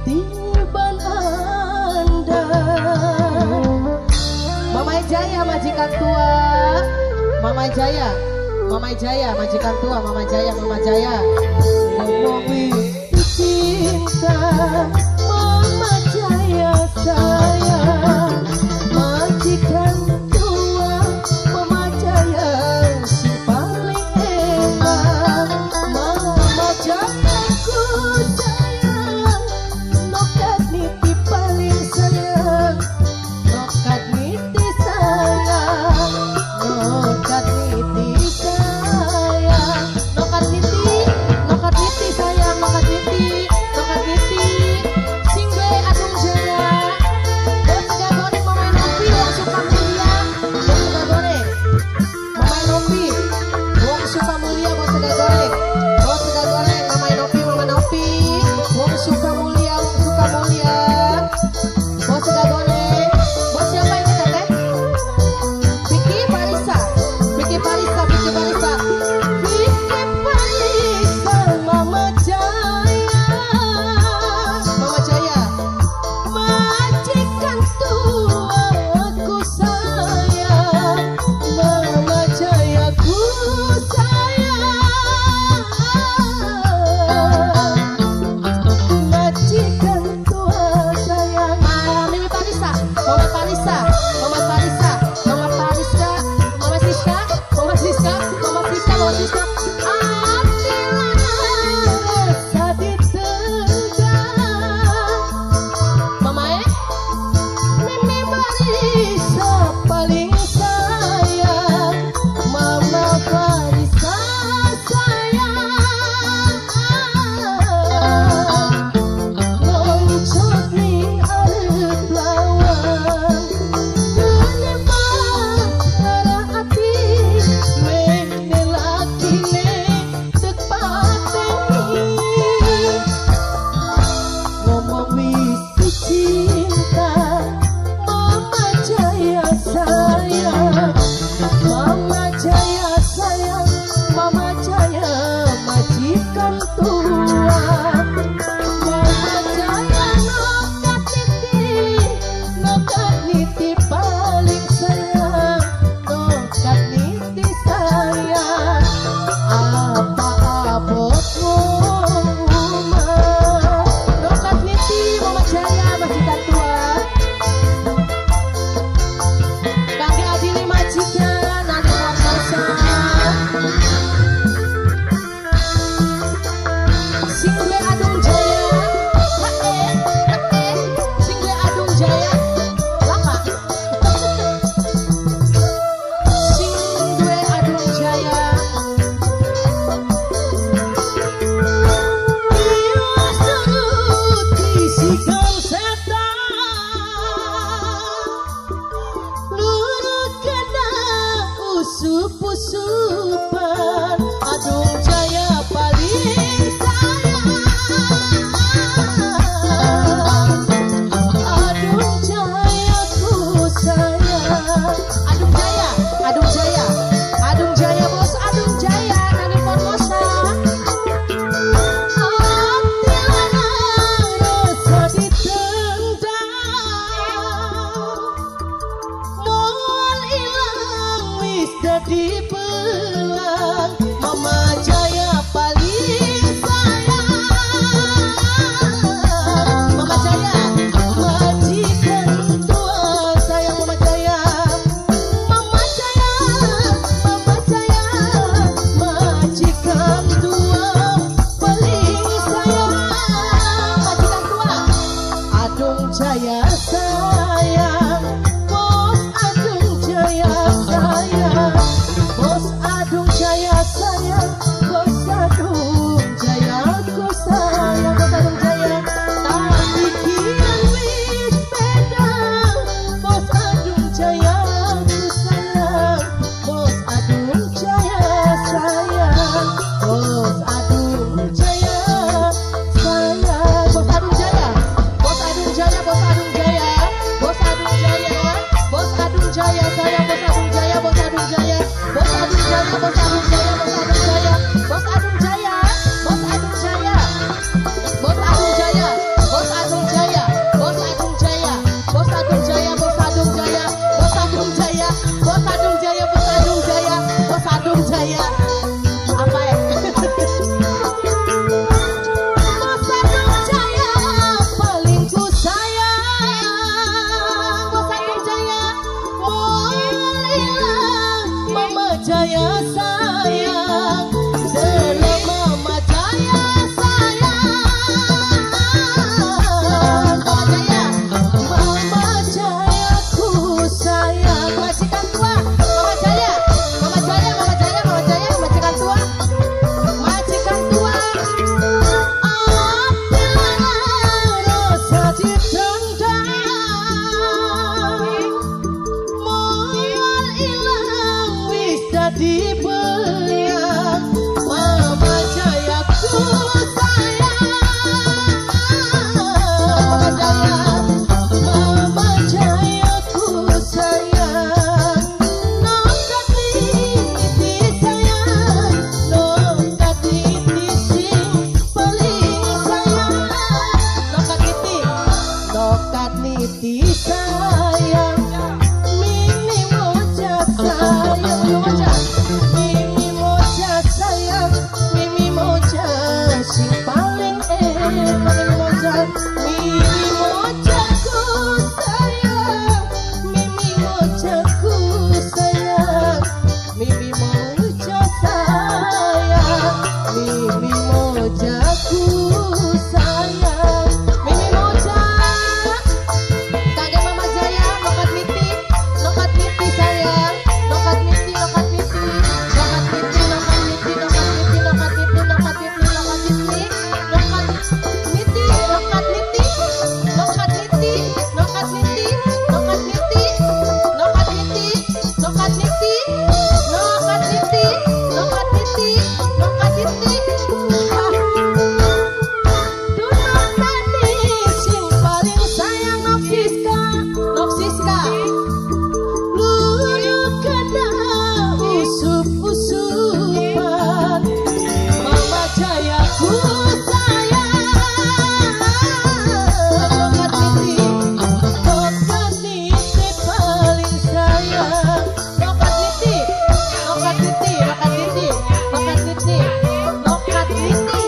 Tiban Anda Mama Jaya majikan tua Mama Jaya majikan tua Mama Jaya Ngomongin cinta Mama Jaya sayang majikan tua Mama Jaya si paling enak Mama Jaya ku sayang nokat niti paling sayang nokat niti sayang nokat niti sayang nokat niti sayang nokat niti singwe adung jaya bos sega goreng mama nopi wong suka mulia bos sega goreng mama nopi wong suka mulia bos sega goreng mama nopi wong suka mulia bos sega goreng bos siapa ini teteh Vicky Parisa Mama Jaya majikan tua aku sayang Mama Jaya ku sayang majikan tua sayang Mimi Parisa Mama Siska paling sayang Mama Parisa sayang loncok ning arep lawang kenembang darah hati mene lakine tek pateni ngomong wis cinta Mama Jaya sayang Mama Jaya sayang Mama Jaya majikan tua Mama Jaya nokat niti paling sayang nokat niti sayang apa abot wong rumah nokat niti Mama Jaya majikan tua Kaki adili majikan nanti masa Singwe adung jaya Singwe adung jaya lama Singwe adung jaya Biwas nuruti sikang setan lurut kena usup-usupan adung jaya paling sayang adung jaya ku sayang adung jaya bos adung jaya nani Formosa hati lanang rasa ditendang moal ilang wis dadi belang Mama Jaya paling sayang Mama Jaya majikan tua sayang Mama Jaya majikan tua paling sayang majikan tua adung jaya sayang bos adung jaya sayang bos adung jaya sayang bos adung jaya ku sayang bos adung jaya tak pikiran wis beda bos adung jaya ku sayang bos adung jaya sayang bos adung jaya sayang bos adung jaya bos adung jaya bos adung jaya bos adung jaya bos adung jaya sayang bos adung jaya bos adung jaya bos adung jaya bos adung jaya bos adung jaya bos adung jaya bos adung jaya bos adung jaya bos adung niti sayang, mimi moja sayang, mimi moja sayang, mimi moja sing paling mimi moja ku sayang, mimi moja ku sayang, mimi moja sayang, mimi moja ku sayang, mimi moja. Kage Mama Jaya nokat niti sayang, nokat niti, nokat niti, nokat niti, nokat niti, nokat niti, nokat niti, nokat niti, nokat niti, nokat niti, nokat niti, nokat niti, nokat niti, nokat niti, nokat niti, nokat niti, nokat niti, nokat niti, nokat niti. Dunok tani sing paling sayang nok Siska, lulu kena usup-usupan, Mama Jayaku sayang, nokat niti paling sayang, nokat niti, nokat niti, nokat niti, nokat niti, nokat niti,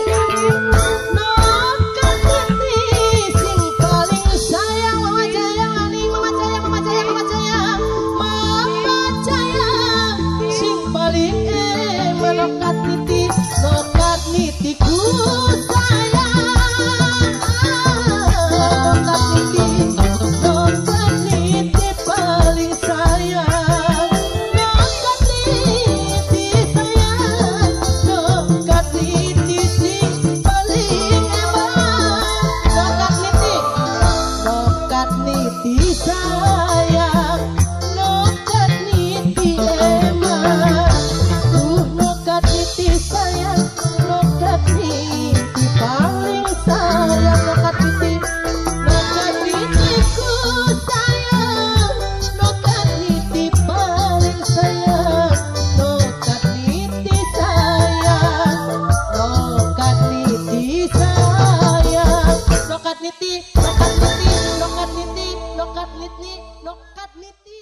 nokat niti sing paling sayang, Mama Jaya maning, Mama Jaya, Mama Jaya, Mama Jaya, Mama Jaya sing paling nokat niti ku sayang, nokat niti paling sayang, nokat niti sayang, nokat niti sing paling nokat niti sayang, nokat niti nokat niti sayang, nokat niti paling sayang, nokat niti ku sayang, nokat niti paling sayang, nokat niti sayang, nokat niti sayang, nokat niti, nokat niti, nokat niti, nokat niti, nokat niti.